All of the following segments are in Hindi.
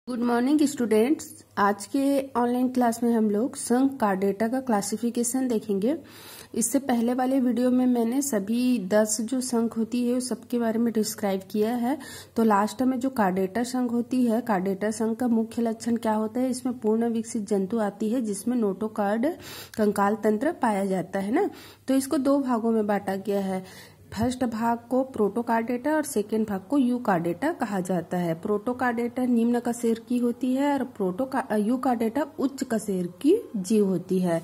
Good morning students. आज के ऑनलाइन क्लास में हम लोग संघ कार्डेटा का क्लासिफिकेशन देखेंगे। इससे पहले वाले वीडियो में मैंने सभी 10 जो संघ होती है उस सबके बारे में डिस्क्राइब किया है। तो लास्ट में जो कार्डेटा संघ होती है, कार्डेटा संघ का मुख्य लक्षण क्या होता है, इसमें पूर्ण विकसित जंतु आती है जिसमें नोटोकार्ड कंकाल तंत्र पाया जाता है ना। तो इसको दो भागों में बांटा गया है। फर्स्ट भाग को प्रोटोकार्डेटा और सेकेंड भाग को यूकार्डेटा कहा जाता है। प्रोटोकार्डेटा निम्न कशेर की होती है और यूकार्डेटा उच्च कशेर की जीव होती है।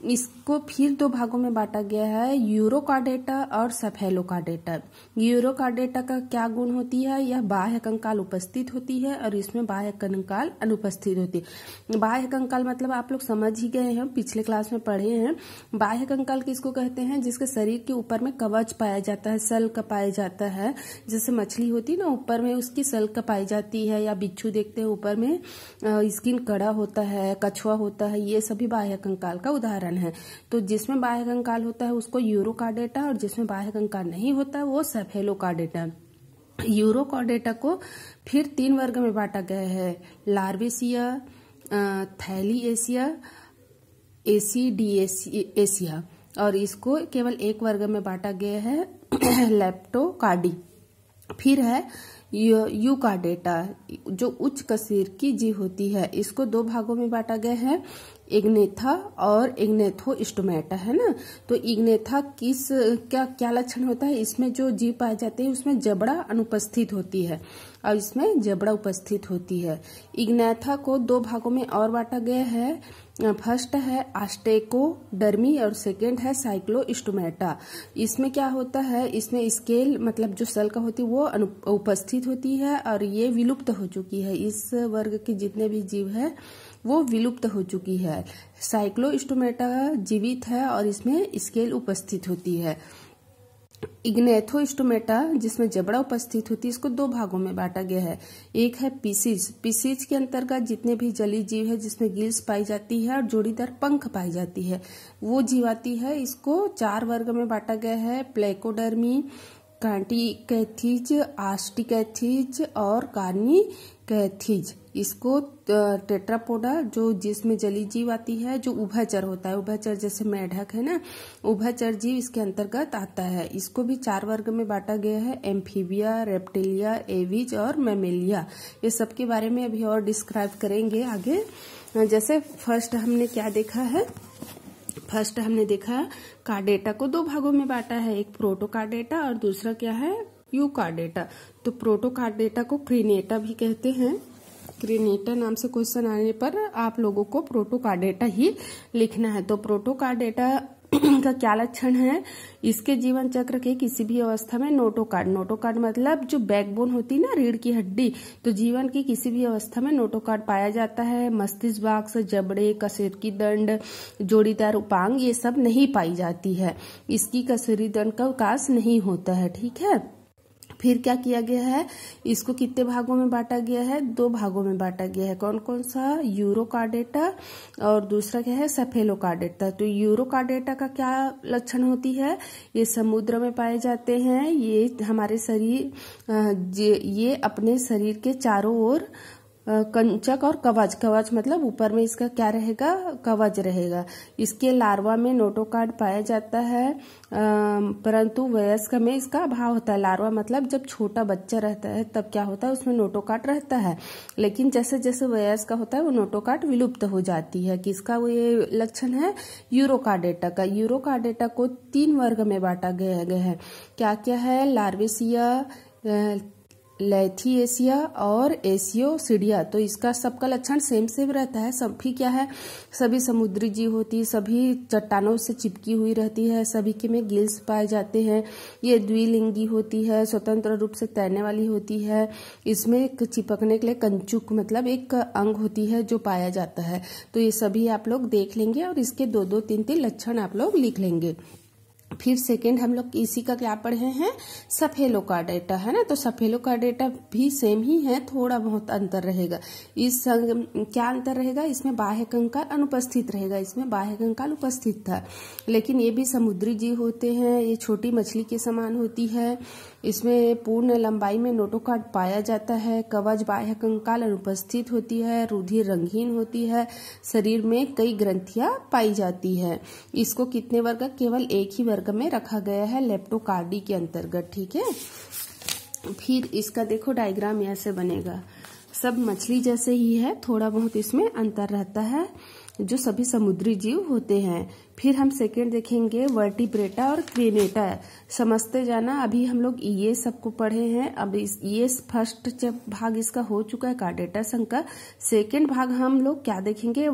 इसको फिर दो भागों में बांटा गया है, यूरोकार्डेटा और सफेलोकार्डेटा। यूरोकार्डेटा का क्या गुण होती है, यह बाह्य कंकाल उपस्थित होती है और इसमें बाह्य कंकाल अनुपस्थित होती है। बाह्य कंकाल मतलब आप लोग समझ ही गए हैं, पिछले क्लास में पढ़े हैं। बाह्य कंकाल किसको कहते हैं, जिसके शरीर के ऊपर में कवच पाया जाता है, सल्क पाया जाता है। जैसे मछली होती है ना, ऊपर में उसकी सल्क पाई जाती है, या बिच्छू देखते हैं ऊपर में स्किन कड़ा होता है, कछुआ होता है, ये सभी बाह्य कंकाल का उदाहरण है। तो जिसमें बाह्य कंकाल होता है उसको यूरोकार्डेटा और जिसमें बाह्य कंकाल नहीं होता है वो सफेलोकार्डेटा। यूरोकार्डेटा को फिर 3 वर्ग में बांटा गया है, लार्वेसिया, थैलिएसिया, एसिडिएसिया, और इसको केवल एक वर्ग में बांटा गया है, लेप्टोकार्डी। फिर है यूकार्डेटा जो उच्च कशेर की जीव होती है। इसको दो भागों में बांटा गया है, इग्नेथा और इग्नेथोस्टोमेटा, है ना। तो इग्नेथा क्या लक्षण होता है, इसमें जो जीव पाए जाते हैं उसमें जबड़ा अनुपस्थित होती है और इसमें जबड़ा उपस्थित होती है। इग्नेथा को दो भागों में और बांटा गया है। फर्स्ट है आस्टेकोडर्मी और सेकेंड है साइक्लोस्टोमेटा। इसमें क्या होता है, इसमें स्केल मतलब जो सल्क होती है वो उपस्थित होती है और ये विलुप्त हो चुकी है। इस वर्ग के जितने भी जीव है वो विलुप्त हो चुकी है। साइक्लोस्टोमेटा जीवित है और इसमें स्केल उपस्थित होती है। इग्नेथोस्टोमेटा जिसमें जबड़ा उपस्थित होती है, इसको दो भागों में बांटा गया है। एक है पीसीज। पीसीज के अंतर्गत जितने भी जलीय जीव है जिसमें गिल्स पाई जाती है और जोड़ीदार पंख पाई जाती है वो जीव आती है। इसको 4 वर्ग में बांटा गया है, प्लेकोडर्मी, कांटिकैथीज, आस्टिकैथीज और कार्निकैथीज। इसको टेट्रापोडा जो जिसमें जलीय जीव आती है, जो उभयचर होता है, उभयचर जैसे मेढक है ना, उभयचर जीव इसके अंतर्गत आता है। इसको भी 4 वर्ग में बांटा गया है, एम्फीबिया, रेप्टिलिया, एविज और मैमेलिया। ये सब के बारे में अभी और डिस्क्राइब करेंगे आगे। जैसे फर्स्ट हमने क्या देखा है, फर्स्ट हमने देखा कार्डेटा को दो भागों में बांटा है, एक प्रोटोकार्डेटा और दूसरा क्या है, यूकार्डेटा। तो प्रोटोकार्डेटा को क्रिनेटा भी कहते हैं। क्रिनेटा नाम से क्वेश्चन आने पर आप लोगों को प्रोटोकार्डेटा ही लिखना है। तो प्रोटोकार्डेटा का क्या लक्षण है, इसके जीवन चक्र के किसी भी अवस्था में नोटोकार्ड मतलब जो बैकबोन होती है ना, रीढ़ की हड्डी, तो जीवन की किसी भी अवस्था में नोटोकार्ड पाया जाता है। मस्तिष्क भाग, जबड़े, कशेर की दंड, जोड़ीदार उपांग ये सब नहीं पाई जाती है। इसकी कशेरी दंड का विकास नहीं होता है, ठीक है। फिर क्या किया गया है, इसको कितने भागों में बांटा गया है, 2 भागों में बांटा गया है। कौन कौन सा, यूरोकार्डेटा और दूसरा क्या है, सफेलोकार्डेटा। तो यूरोकार्डेटा का क्या लक्षण होती है, ये समुद्र में पाए जाते हैं। ये हमारे शरीर ये अपने शरीर के चारों ओर कंचक और कवच मतलब ऊपर में इसका क्या रहेगा, कवच रहेगा। इसके लार्वा में नोटोकार्ड पाया जाता है, परंतु वयस्क में इसका अभाव होता है। लार्वा मतलब जब छोटा बच्चा रहता है तब क्या होता है, उसमें नोटोकार्ड रहता है, लेकिन जैसे जैसे वयस्क होता है वो नोटोकार्ड विलुप्त हो जाती है। किसका वो ये लक्षण है, यूरोकार्डेटा का। यूरोकार्डेटा को 3 वर्ग में बांटा गया है। क्या क्या है, लार्वेसिया, लैथिएसिया और एसियोसिडिया। तो इसका सबका लक्षण सेम रहता है। सभी क्या है, सभी समुद्री जीव होती है, सभी चट्टानों से चिपकी हुई रहती है, सभी के में गिल्स पाए जाते हैं। ये द्विलिंगी होती है, स्वतंत्र रूप से तैरने वाली होती है। इसमें चिपकने के लिए कंचुक मतलब एक अंग होती है जो पाया जाता है। तो ये सभी आप लोग देख लेंगे और इसके 2-2, 3-3 लक्षण आप लोग लिख लेंगे। फिर सेकेंड हम लोग इसी का क्या पढ़े हैं, सफेलोकार्डेटा है ना। तो सफेलोकार्डेटा भी सेम ही है, थोड़ा बहुत अंतर रहेगा। इस क्या अंतर रहेगा, इसमें बाह्य कंकाल अनुपस्थित रहेगा, इसमें बाह्य कंकाल उपस्थित था। लेकिन ये भी समुद्री जीव होते हैं, ये छोटी मछली के समान होती है। इसमें पूर्ण लंबाई में नोटोकार्ड पाया जाता है। कवच बाह्य कंकाल अनुपस्थित होती है, रुधिर रंगहीन होती है, शरीर में कई ग्रंथियां पाई जाती है। इसको कितने वर्ग, केवल एक ही वर्ग में रखा गया है, लेप्टोकार्डी के अंतर्गत, ठीक है। फिर इसका देखो डायग्राम ऐसे बनेगा, सब मछली जैसे ही है, थोड़ा बहुत इसमें अंतर रहता है, जो सभी समुद्री जीव होते हैं। फिर हम सेकेंड देखेंगे वर्टिब्रेटा और क्रेनेटा। समझते जाना, अभी हम लोग ये सबको पढ़े हैं। अब ये फर्स्ट जब भाग इसका हो चुका है कार्डेटा संघ का, सेकेंड भाग हम लोग क्या देखेंगे,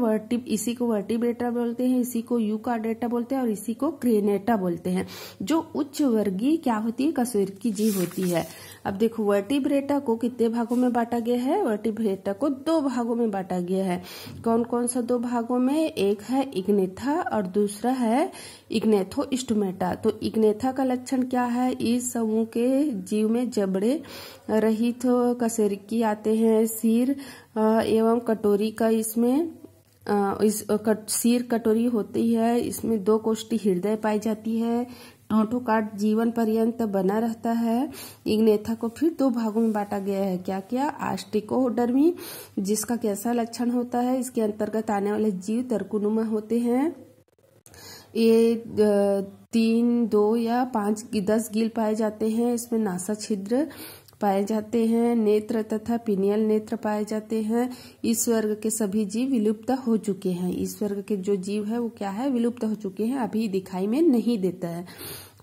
इसी को वर्टिब्रेटा बोलते हैं, इसी को यूकार्डेटा बोलते हैं और इसी को क्रेनेटा बोलते हैं, जो उच्च वर्गीय क्या होती है, कशेरुकी जीव होती है। अब देखो वर्टिब्रेटा को कितने भागों में बांटा गया है, वर्टिब्रेटा को 2 भागों में बांटा गया है। कौन कौन सा 2 भागों में, एक है इग्नेथा और दूसरा है इग्नेथोस्टोमेटा। तो इग्नेथा का लक्षण क्या है, इस समूह के जीव में जबड़े रहित कशेरुकी आते हैं। सिर एवं कटोरी का इसमें सिर कटोरी होती है, इसमें 2 कोष्ठी हृदय पाई जाती है। नोटोकार्ड जीवन पर्यंत बना रहता है। इग्नेथा को फिर 2 भागों में बांटा गया है, क्या क्या, आस्टिकोडर्मी, जिसका कैसा लक्षण होता है, इसके अंतर्गत आने वाले जीव तर्कुनुमा होते हैं। ये 3, 2 या 5, 10 गिल पाए जाते हैं। इसमें नासा छिद्र पाए जाते हैं, नेत्र तथा पिनियल नेत्र पाए जाते हैं। इस वर्ग के सभी जीव विलुप्त हो चुके हैं। इस वर्ग के जो जीव है वो क्या है, विलुप्त हो चुके हैं, अभी दिखाई में नहीं देता है।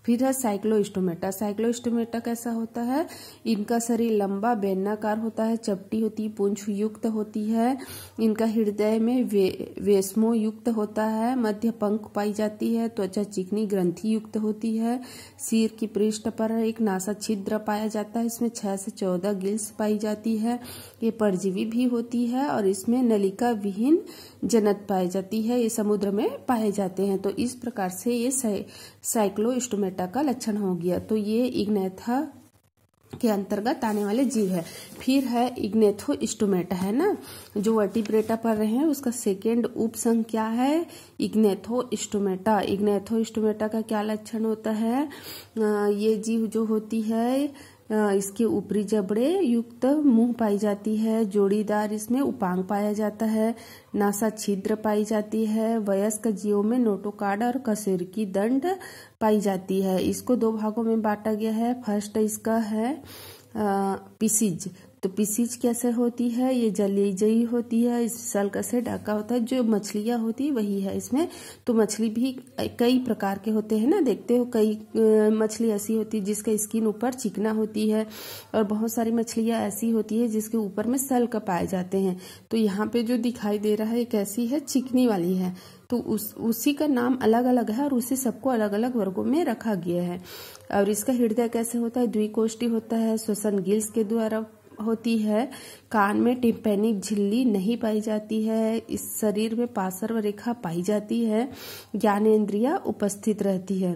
फिर है साइक्लोस्टोमेटा। साइक्लोस्टोमेटा कैसा होता है, इनका शरीर लंबा बेलनाकार होता है, चपटी होती है, पूंछ युक्त होती है। इनका हृदय में वेस्मो युक्त होता है, मध्य पंख पाई जाती है, त्वचा चिकनी ग्रंथि युक्त होती है। सिर की पृष्ठ पर एक नासा छिद्र पाया जाता है, इसमें 6 से 14 गिल्स पाई जाती है। ये परजीवी भी होती है और इसमें नलिका विहीन जनत पाई जाती है, ये समुद्र में पाए जाते हैं। तो इस प्रकार से ये साइक्लोस्टोमेटा का लक्षण हो गया। तो ये इग्नेथा के अंतर्गत आने वाले जीव है। फिर है इग्नेथोस्टोमेटा है ना, जो वर्टिब्रेटा पढ़ रहे हैं, उसका सेकेंड उपसंघ क्या है, इग्नेथोस्टोमेटा। इग्नेथोस्टोमेटा का क्या लक्षण होता है, ये जीव जो होती है इसके ऊपरी जबड़े युक्त मुंह पाई जाती है, जोड़ीदार इसमें उपांग पाया जाता है, नासा छिद्र पाई जाती है। वयस्क जीवों में नोटोकार्ड और कशेरुकी दंड पाई जाती है। इसको 2 भागों में बांटा गया है। फर्स्ट इसका है पिसीज। तो पिसीज कैसे होती है, ये जलीय होती है, इस सल्क से ढका होता है, जो मछलियां होती है वही है इसमें। तो मछली भी कई प्रकार के होते हैं ना, देखते हो कई मछली ऐसी होती है जिसका स्किन ऊपर चिकना होती है, और बहुत सारी मछलियां ऐसी होती है जिसके ऊपर में सल्क पाए जाते हैं। तो यहाँ पे जो दिखाई दे रहा है कैसी है, चिकनी वाली है। तो उसी का नाम अलग अलग है और उसी सबको अलग अलग वर्गों में रखा गया है। और इसका हृदय कैसे होता है, द्विकोष्ठी होता है, श्वसन गिल्स के द्वारा होती है। कान में टिम्पैनिक झिल्ली नहीं पाई जाती है। इस शरीर में पार्श्व रेखा पाई जाती है। ज्ञानेंद्रिया उपस्थित रहती है।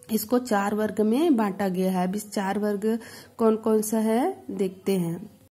इसको 4 वर्ग में बांटा गया है। अब इस 4 वर्ग कौन कौन सा है देखते हैं।